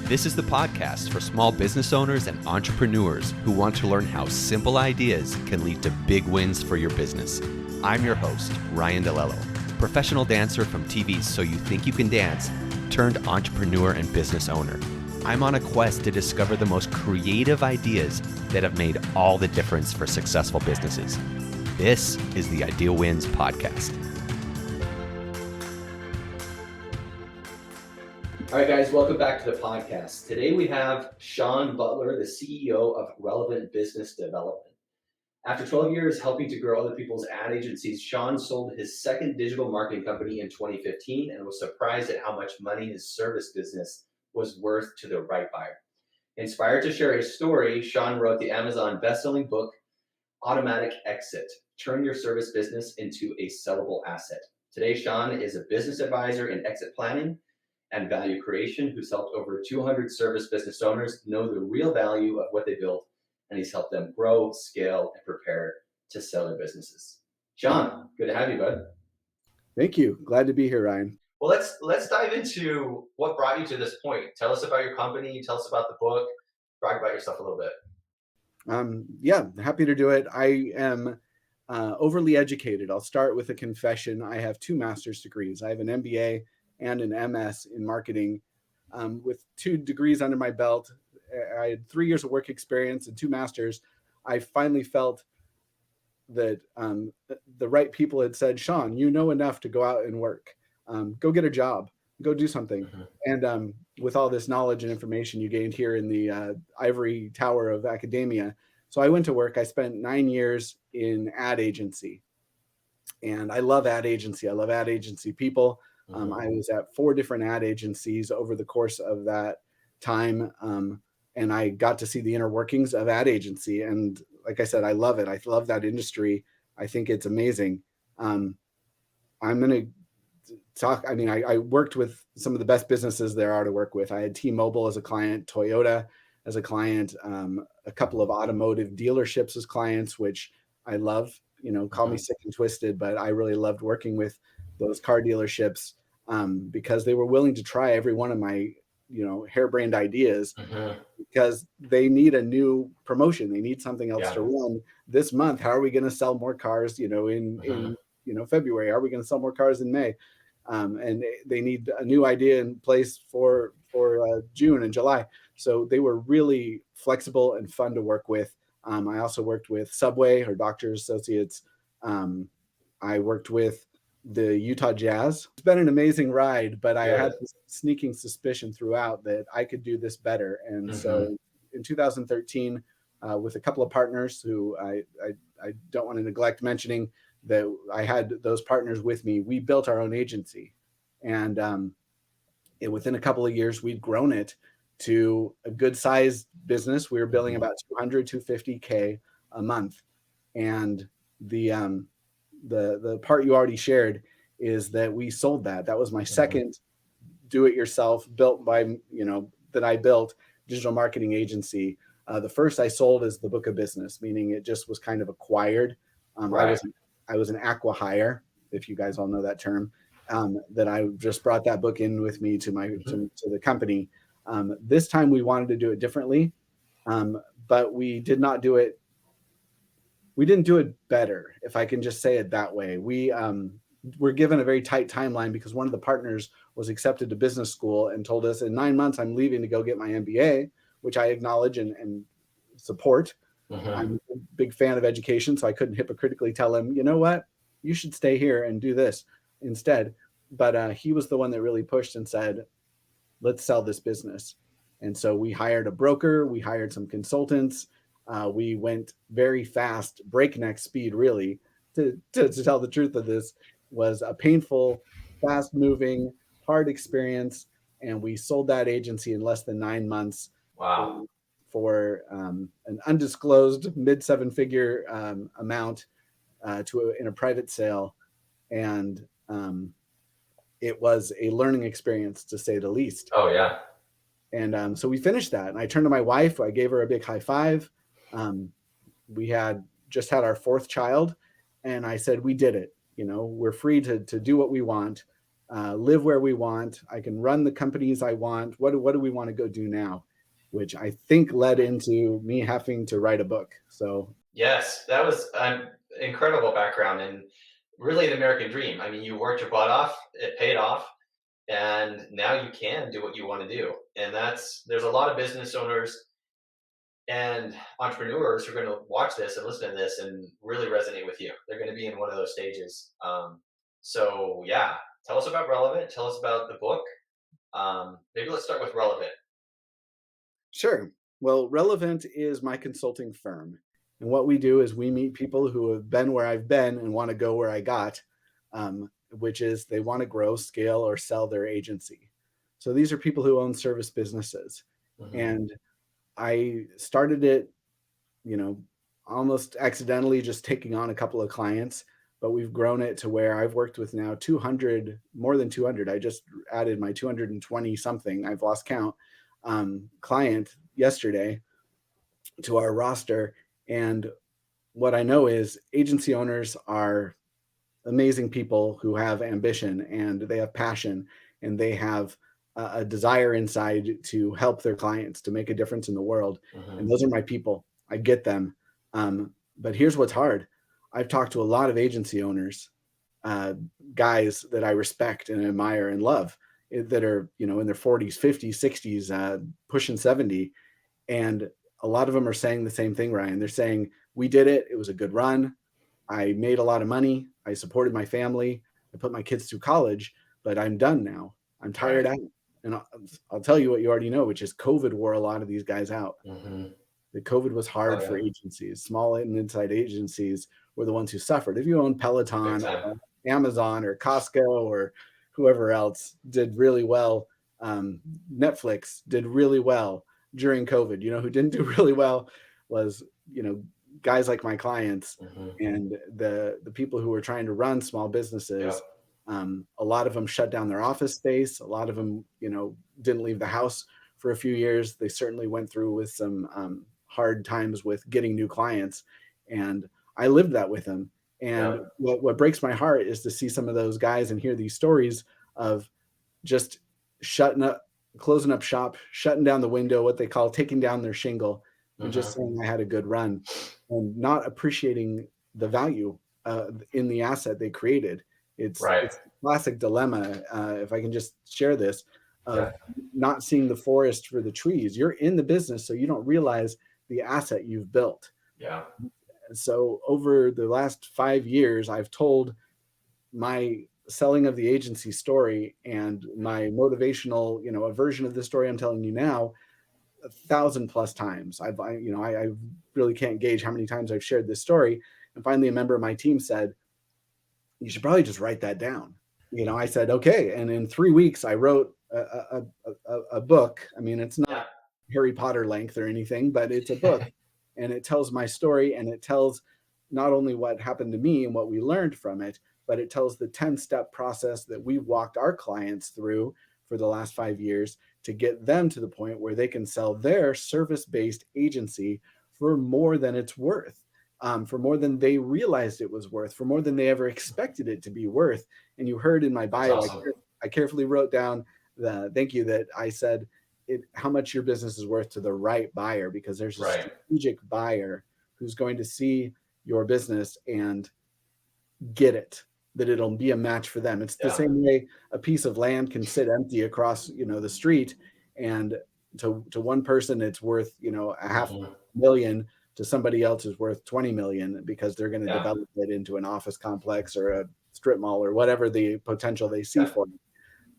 This is the podcast for small business owners and entrepreneurs who want to learn how simple ideas can lead to big wins for your business. I'm your host, Ryan DeLello, professional dancer from TV's So You Think You Can Dance, turned entrepreneur and business owner. I'm on a quest to discover the most creative ideas that have made all the difference for successful businesses. This is the Idea Wins podcast. All right, guys, welcome back to the podcast. Today we have Sean Butler, the CEO of Relevant Business Development. After 12 years helping to grow other people's ad agencies, Sean sold his second digital marketing company in 2015 and was surprised at how much money his service business was worth to the right buyer. Inspired to share his story, Sean wrote the Amazon best-selling book, Automatic Exit: Turn Your Service Business into a Sellable Asset. Today, Sean is a business advisor in exit planning and value creation who's helped over 200 service business owners know the real value of what they built, and he's helped them grow, scale, and prepare to sell their businesses. Sean, good to have you, bud. Thank you. Glad to be here, Ryan. Well, let's dive into what brought you to this point. Tell us about your company. Tell us about the book. Brag about yourself a little bit. Yeah, happy to do it. I am overly educated. I'll start with a confession. I have 2 master's degrees. I have an MBA and an MS in marketing. With 2 degrees under my belt, I had 3 years of work experience and 2 masters. I finally felt that the right people had said, Sean, you know enough to go out and work. Go get a job. Go do something. Mm-hmm. And with all this knowledge and information you gained here in the ivory tower of academia. So I went to work. I spent 9 years in ad agency. And I love ad agency. I love ad agency people. I was at 4 different ad agencies over the course of that time. And I got to see the inner workings of ad agency. And like I said, I love it. I love that industry. I think it's amazing. I'm going to talk. I mean, I worked with some of the best businesses there are to work with. I had T-Mobile as a client, Toyota as a client, a couple of automotive dealerships as clients, which I love. You know, call me sick and twisted, but I really loved working with those car dealerships because they were willing to try every one of my, harebrained ideas because they need a new promotion. They need something else to run this month. How are we going to sell more cars, in February? Are we going to sell more cars in May? And they need a new idea in place for June and July. So they were really flexible and fun to work with. I also worked with Subway or Doctors Associates. I worked with the Utah Jazz. It's been an amazing ride, but I had this sneaking suspicion throughout that I could do this better. And so in 2013, with a couple of partners who I don't want to neglect mentioning that I had those partners with me, we built our own agency. And within a couple of years, we'd grown it to a good sized business. We were billing about 250K a month. And the part you already shared is that we sold that. That was my second do-it-yourself built by, that I built digital marketing agency. The first I sold is the book of business, meaning it just was kind of acquired. I was an acqui-hire, if you guys all know that term, that I just brought that book in with me to my to the company. This time we wanted to do it differently, but we did not do it. We didn't do it better, if I can just say it that way. We were given a very tight timeline because one of the partners was accepted to business school and told us in 9 months, I'm leaving to go get my MBA, which I acknowledge and support. I'm a big fan of education, so I couldn't hypocritically tell him, you know what, you should stay here and do this instead. But he was the one that really pushed and said, let's sell this business. And so we hired a broker, we hired some consultants. We went very fast, breakneck speed, really. To tell the truth of this, was a painful, fast-moving, hard experience, and we sold that agency in less than 9 months. Wow! For an undisclosed mid-7-figure amount in a private sale, and it was a learning experience, to say the least. Oh yeah. And so we finished that, and I turned to my wife. I gave her a big high five. We had just had our 4th child, and I said, we did it. We're free to do what we want. live where we want. I can run the companies I want. What do we want to go do now? Which I think led into me having to write a book. So Yes, that was an incredible background and really the American dream. I mean, you worked your butt off, it paid off, and now you can do what you want to do. And there's a lot of business owners and entrepreneurs who are going to watch this and listen to this and really resonate with you. They're going to be in one of those stages. So yeah, tell us about Relevant. Tell us about the book. Maybe let's start with Relevant. sure. Well, Relevant is my consulting firm. And what we do is we meet people who have been where I've been and want to go where I got, which is they want to grow, scale, or sell their agency. So these are people who own service businesses. Mm-hmm. And I started it, almost accidentally, just taking on a couple of clients, but we've grown it to where I've worked with now 200, more than 200. I just added my 220 something, I've lost count, client yesterday to our roster. And what I know is agency owners are amazing people who have ambition and they have passion and they have a desire inside to help their clients to make a difference in the world. Mm-hmm. And those are my people. I get them. But here's what's hard. I've talked to a lot of agency owners, guys that I respect and admire and love that are, in their 40s, 50s, 60s, pushing 70. And a lot of them are saying the same thing, Ryan. They're saying, we did it. It was a good run. I made a lot of money. I supported my family. I put my kids through college, but I'm done now. I'm tired out. And I'll tell you what you already know, which is COVID wore a lot of these guys out. Mm-hmm. The COVID was hard for agencies. Small and inside agencies were the ones who suffered. If you own Peloton, or Amazon, or Costco, or whoever else did really well, Netflix did really well during COVID. Who didn't do really well was, guys like my clients, mm-hmm. and the people who were trying to run small businesses. Yep. A lot of them shut down their office space. A lot of them, didn't leave the house for a few years. They certainly went through with some hard times with getting new clients. And I lived that with them. And what breaks my heart is to see some of those guys and hear these stories of just shutting up, closing up shop, shutting down the window, what they call taking down their shingle, and just saying I had a good run, and not appreciating the value in the asset they created. It's a classic dilemma, if I can just share this, of not seeing the forest for the trees. You're in the business, so you don't realize the asset you've built. Yeah. So over the last 5 years, I've told my selling of the agency story and my motivational, a version of the story I'm telling you now, 1,000+ times. I really can't gauge how many times I've shared this story. And finally, a member of my team said, you should probably just write that down. I said, okay. And in 3 weeks, I wrote a book. I mean, it's not Harry Potter length or anything, but it's a book. And it tells my story, and it tells not only what happened to me and what we learned from it, but it tells the 10-step process that we walked our clients through for the last 5 years to get them to the point where they can sell their service-based agency for more than it's worth. For more than they realized it was worth, for more than they ever expected it to be worth. And you heard in my bio, I carefully wrote down thank you that I said how much your business is worth to the right buyer, because there's a strategic buyer who's going to see your business and get it, that it'll be a match for them. It's the same way a piece of land can sit empty across, the street, and to one person it's worth, a $500,000. To somebody else is worth 20 million, because they're going to develop it into an office complex or a strip mall or whatever the potential they see for it.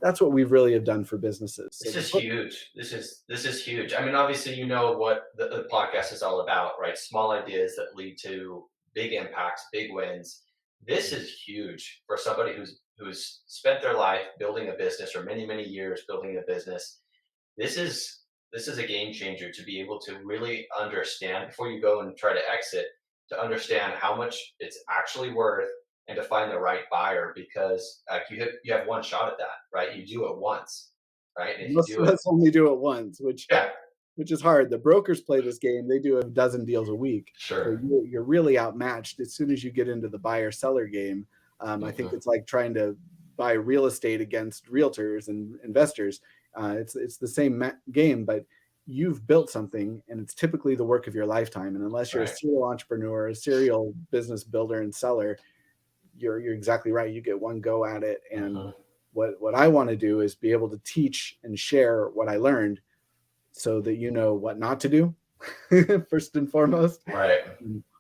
That's what we really have done for businesses. This is huge. This is huge. I mean, obviously, what the podcast is all about, right? Small ideas that lead to big impacts, big wins. This is huge for somebody who's spent their life building a business, or many, many years building a business. This is a game changer, to be able to really understand before you go and try to exit, to understand how much it's actually worth and to find the right buyer, because you have one shot at that, right? You do it once, right? And most of us only do it once, which is hard. The brokers play this game. They do a dozen deals a week. Sure. So you're really outmatched as soon as you get into the buyer seller game. I think it's like trying to buy real estate against realtors and investors. It's the same game, but you've built something, and it's typically the work of your lifetime. And unless you're a Right. serial entrepreneur, a serial business builder and seller, you're exactly right. You get one go at it. And Mhm. what I want to do is be able to teach and share what I learned so that you know what not to do, first and foremost, Right.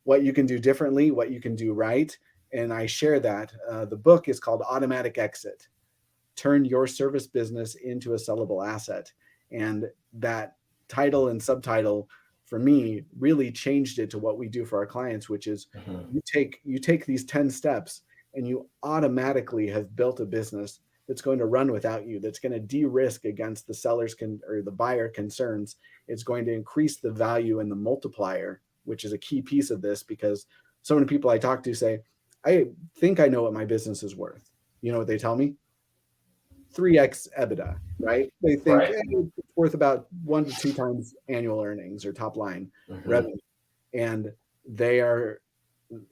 what you can do differently, what you can do right. And I share that. The book is called Automatic Exit: Turn Your Service Business into a Sellable Asset. And that title and subtitle for me really changed it to what we do for our clients, which is Mhm. you take these 10 steps and you automatically have built a business that's going to run without you, that's going to de-risk against the or the buyer concerns. It's going to increase the value and the multiplier, which is a key piece of this, because so many people I talk to say, I think I know what my business is worth. You know what they tell me? 3x EBITDA, right? They think Right. it's worth about 1 to 2 times annual earnings or top line Mhm. revenue. And they are,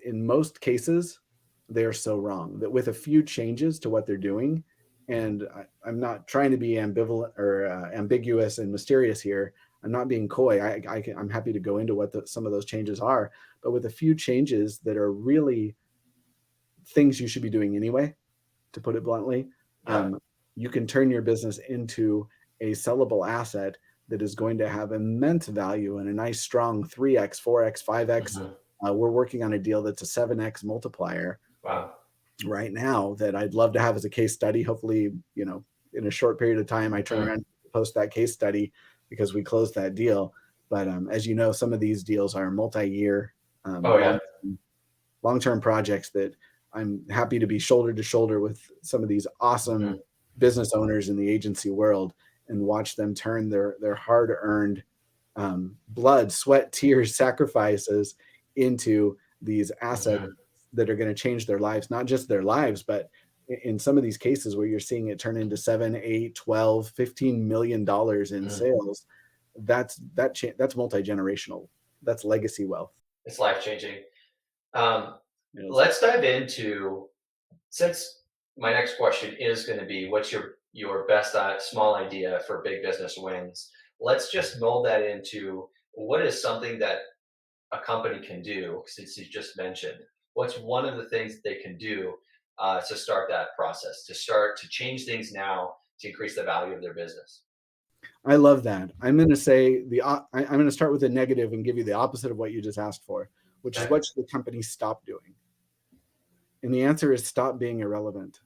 in most cases, they are so wrong that with a few changes to what they're doing, and I'm not trying to be ambivalent or ambiguous and mysterious here. I'm not being coy. I'm happy to go into what some of those changes are, but with a few changes that are really things you should be doing anyway, to put it bluntly, Yeah. you can turn your business into a sellable asset that is going to have immense value and a nice strong 3x, 4x, 5x. Mhm. We're working on a deal that's a 7x multiplier Wow. right now that I'd love to have as a case study. Hopefully, in a short period of time, I turn Mhm. around and post that case study because we closed that deal. But as you know, some of these deals are multi-year, Oh yeah. long-term projects that I'm happy to be shoulder to shoulder with some of these awesome Mhm. business owners in the agency world and watch them turn their hard-earned blood, sweat, tears, sacrifices into these assets Mhm. that are going to change their lives, not just their lives, but in some of these cases where you're seeing it turn into 7, 8, 12, $15 million in Mhm. sales, that's multi-generational. That's legacy wealth. It's life changing. Um, Yes. let's dive into, since my next question is going to be, what's your best small idea for big business wins? Let's just mold that into what is something that a company can do, since you just mentioned. What's one of the things that they can do to start that process, to start to change things now to increase the value of their business? I love that. I'm going to say I'm going to start with a negative and give you the opposite of what you just asked for, which is Okay. what should the company stop doing? And the answer is stop being irrelevant.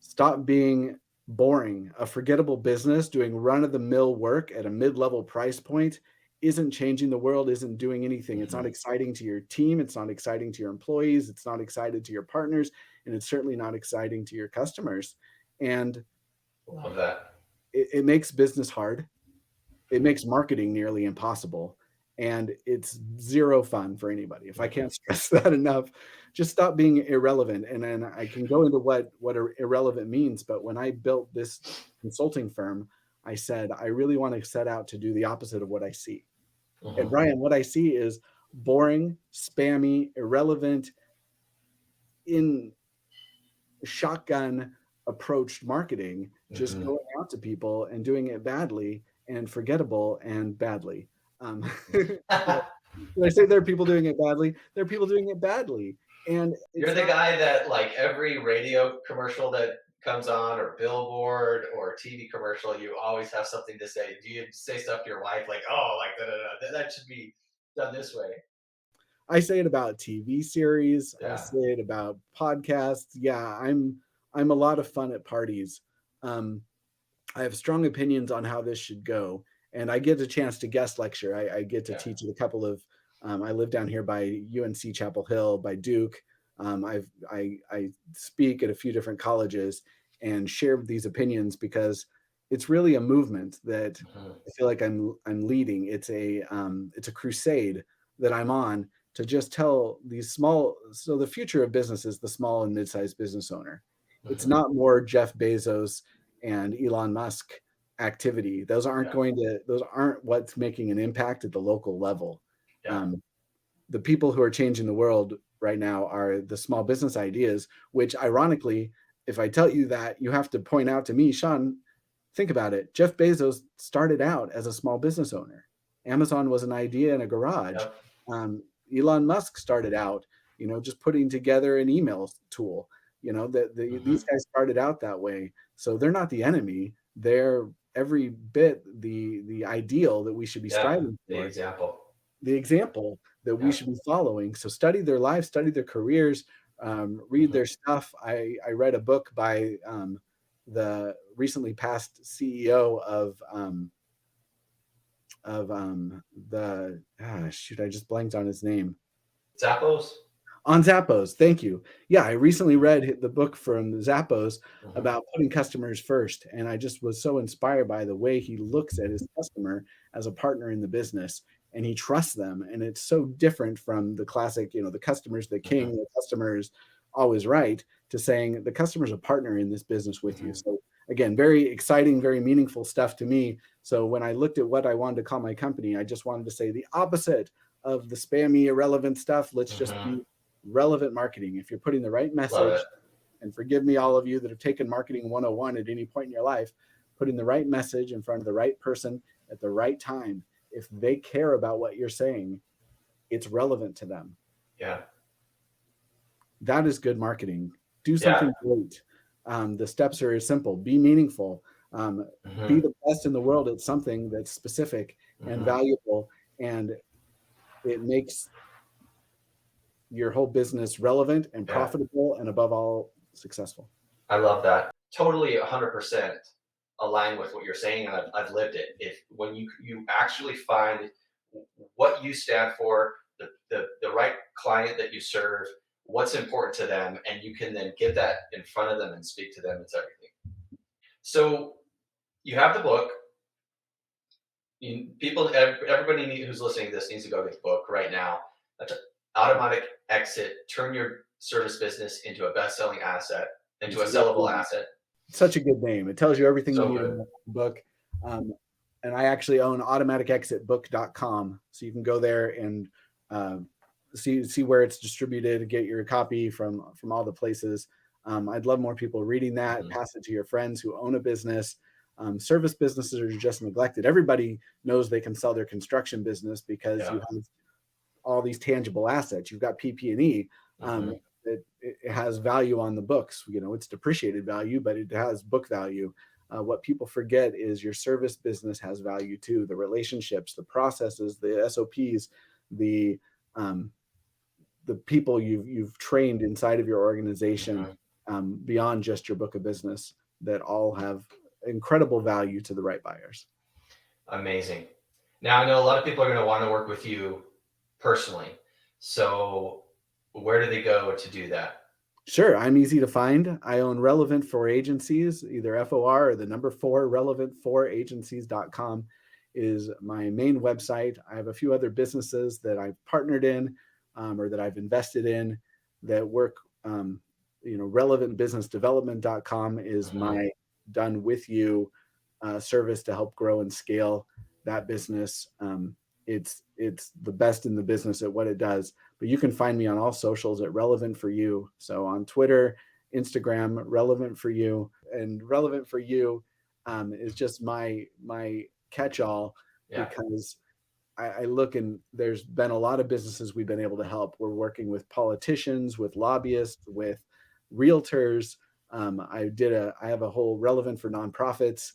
Stop being boring. A forgettable business doing run of the mill work at a mid level price point isn't changing the world, isn't doing anything. It's not Mhm. exciting to your team. It's not exciting to your employees. It's not exciting to your partners. And it's certainly not exciting to your customers. And Love that. it makes business hard. It makes marketing nearly impossible. And it's zero fun for anybody. If I Mhm. can't stress that enough, just stop being irrelevant. And then I can go into what irrelevant means. But when I built this consulting firm, I said, I really want to set out to do the opposite of what I see. And Mhm. Brian, what I see is boring, spammy, irrelevant, in shotgun approached marketing, just Mhm. going out to people and doing it badly and forgettable and badly. Did I say there are people doing it badly? There are people doing it badly. And You're it's the not, guy that, like, every radio commercial that comes on, or billboard or TV commercial, you always have something to say. Do you say stuff to your wife like, "Oh, like da, da, da, that should be done this way"? I say it about TV series, I Yeah. say it about podcasts. Yeah, I'm a lot of fun at parties. Um, I have strong opinions on how this should go, and I get a chance to guest lecture. I get to Yeah. teach at a couple of. I live down here by UNC Chapel Hill by Duke. I speak at a few different colleges and share these opinions because it's really a movement that Mhm. I feel like I'm leading. It's a crusade that I'm on to just tell these small. So the future of business is the small and mid-sized business owner. It's Mhm. not more Jeff Bezos and Elon Musk activity. Yeah. Those aren't what's making an impact at the local level. Yeah. Um, the people who are changing the world right now are the small business ideas, which ironically if I tell you that, you have to point out to me, Sean, think about it. Jeff Bezos started out as a small business owner. Amazon was an idea in a garage. Yep. Elon Musk started out, just putting together an email tool. These guys started out that way. So they're not the enemy. They're every bit the ideal that we should be striving The for, example. the example that we should be following. So study their lives, study their careers, read their stuff. I read a book by the recently passed CEO of I just blanked on his name. Zappos. On Zappos, thank you. Yeah, I recently read the book from Zappos about putting customers first, and I just was so inspired by the way he looks at his customer as a partner in the business, and he trusts them. And it's so different from the classic, the customer's the king, the customer is always right, to saying the customer's a partner in this business with you. So again, very exciting, very meaningful stuff to me. So when I looked at what I wanted to call my company, I just wanted to say the opposite of the spammy, irrelevant stuff. Let's just be relevant marketing. If you're putting the right message, and forgive me, all of you that have taken marketing 101 at any point in your life, putting the right message in front of the right person at the right time. If they care about what you're saying, it's relevant to them. Yeah. That is good marketing. Do something great. The steps are simple. Be meaningful. Be the best in the world at something that's specific and valuable, and it makes your whole business relevant and profitable, and above all, successful. I love that. Totally 100% aligned with what you're saying, and I've lived it. When you actually find what you stand for, the right client that you serve, what's important to them, and you can then get that in front of them and speak to them, it's everything. So you have the book. Everybody who's listening to this needs to go get the book right now. Automatic Exit: Turn Your Service Business into a Best-Selling Asset, into a sellable asset. Such a good name. It tells you everything you need in the book. And I actually own automaticexitbook.com. So you can go there and see where it's distributed, get your copy from all the places. I'd love more people reading that. Pass it to your friends who own a business. Service businesses are just neglected. Everybody knows they can sell their construction business because you have all these tangible assets. You've got PP&E. It has value on the books. It's depreciated value, but it has book value. What people forget is your service business has value too. The relationships, the processes, the SOPs, the people you've trained inside of your organization, beyond just your book of business, that all have incredible value to the right buyers. Amazing. Now, I know a lot of people are going to want to work with you personally. So where do they go to do that? Sure. I'm easy to find. I own Relevant for Agencies, either FOR or the number 4, relevantforagencies.com is my main website. I have a few other businesses that I've partnered in or that I've invested in that work. Relevantbusinessdevelopment.com is my done with you service to help grow and scale that business. It's the best in the business at what it does. But you can find me on all socials at Relevant for You. So on Twitter, Instagram, Relevant for You, and Relevant for You is just my catch-all because I look, and there's been a lot of businesses we've been able to help. We're working with politicians, with lobbyists, with realtors. I have a whole Relevant for Nonprofits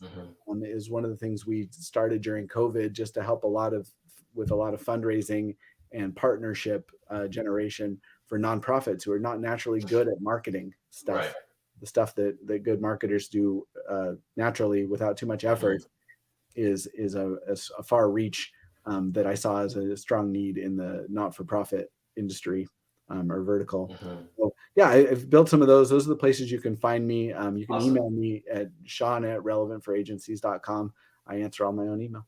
is one of the things we started during COVID, just to help with a lot of fundraising and partnership generation for nonprofits who are not naturally good at marketing stuff. Right. The stuff that good marketers do naturally without too much effort is a far reach that I saw as a strong need in the not-for-profit industry or vertical. So, I've built some of those. Those are the places you can find me. You can email me at sean@relevantforagencies.com. I answer all my own email.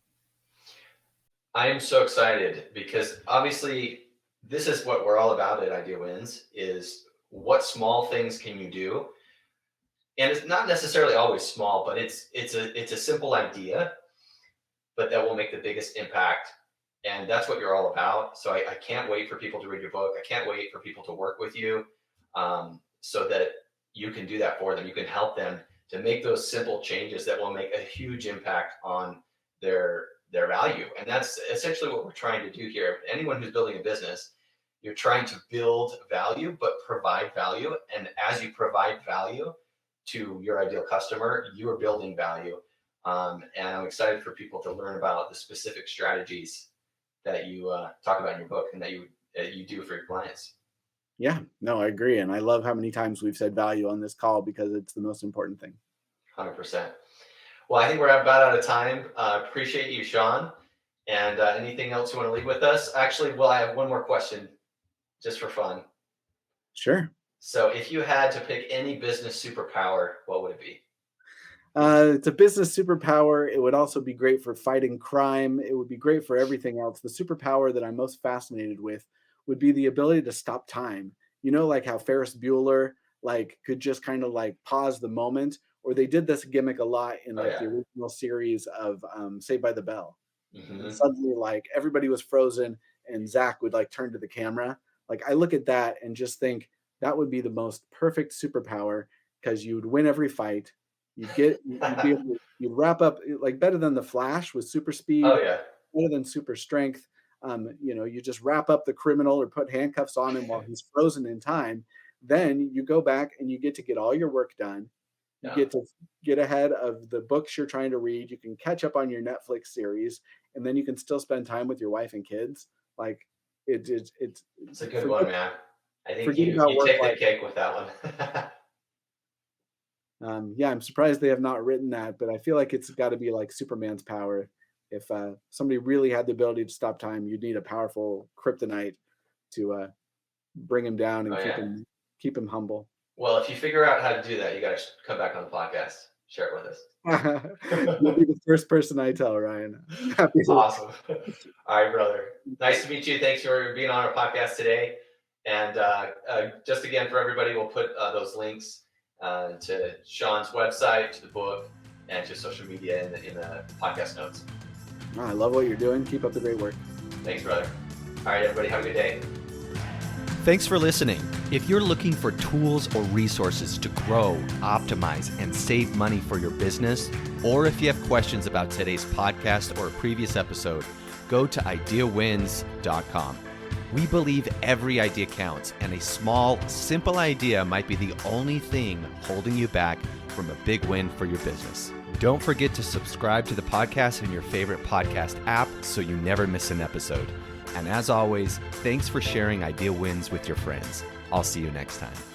I am so excited because obviously this is what we're all about at Idea Wins, is what small things can you do? And it's not necessarily always small, but it's a simple idea, but that will make the biggest impact. And that's what you're all about. So I can't wait for people to read your book. I can't wait for people to work with you so that you can do that for them. You can help them to make those simple changes that will make a huge impact on their value. And that's essentially what we're trying to do here. Anyone who's building a business, you're trying to build value, but provide value. And as you provide value to your ideal customer, you are building value. And I'm excited for people to learn about the specific strategies that you talk about in your book and that you do for your clients. Yeah, no, I agree. And I love how many times we've said value on this call because it's the most important thing. 100%. Well, I think we're about out of time. Appreciate you, Sean. And anything else you want to leave with us? Actually, well, I have one more question just for fun. Sure. So if you had to pick any business superpower, what would it be? It's a business superpower. It would also be great for fighting crime. It would be great for everything else. The superpower that I'm most fascinated with would be the ability to stop time. You know, like how Ferris Bueller could just kind of pause the moment, or they did this gimmick a lot in the original series of Saved by the Bell. Mm-hmm. And suddenly everybody was frozen and Zach would turn to the camera. I look at that and just think that would be the most perfect superpower because you would win every fight. You'd wrap up better than the Flash with super speed. Oh yeah. Better than super strength. You just wrap up the criminal or put handcuffs on him while he's frozen in time. Then you go back and you get to get all your work done. You get to get ahead of the books you're trying to read. You can catch up on your Netflix series, and then you can still spend time with your wife and kids. It's a good one, man. I think you take the cake with that one. Yeah, I'm surprised they have not written that, but I feel like it's got to be like Superman's power. If somebody really had the ability to stop time, you'd need a powerful kryptonite to bring him down and keep him humble. Well, if you figure out how to do that, you got to come back on the podcast, share it with us. You'll be the first person I tell, Ryan. Awesome. All right, brother. Nice to meet you. Thanks for being on our podcast today. And just again, for everybody, we'll put those links to Sean's website, to the book, and to social media in the podcast notes. I love what you're doing. Keep up the great work. Thanks, brother. All right, everybody, have a good day. Thanks for listening. If you're looking for tools or resources to grow, optimize, and save money for your business, or if you have questions about today's podcast or a previous episode, go to ideawins.com. We believe every idea counts, and a small, simple idea might be the only thing holding you back from a big win for your business. Don't forget to subscribe to the podcast in your favorite podcast app so you never miss an episode. And as always, thanks for sharing Idea Wins with your friends. I'll see you next time.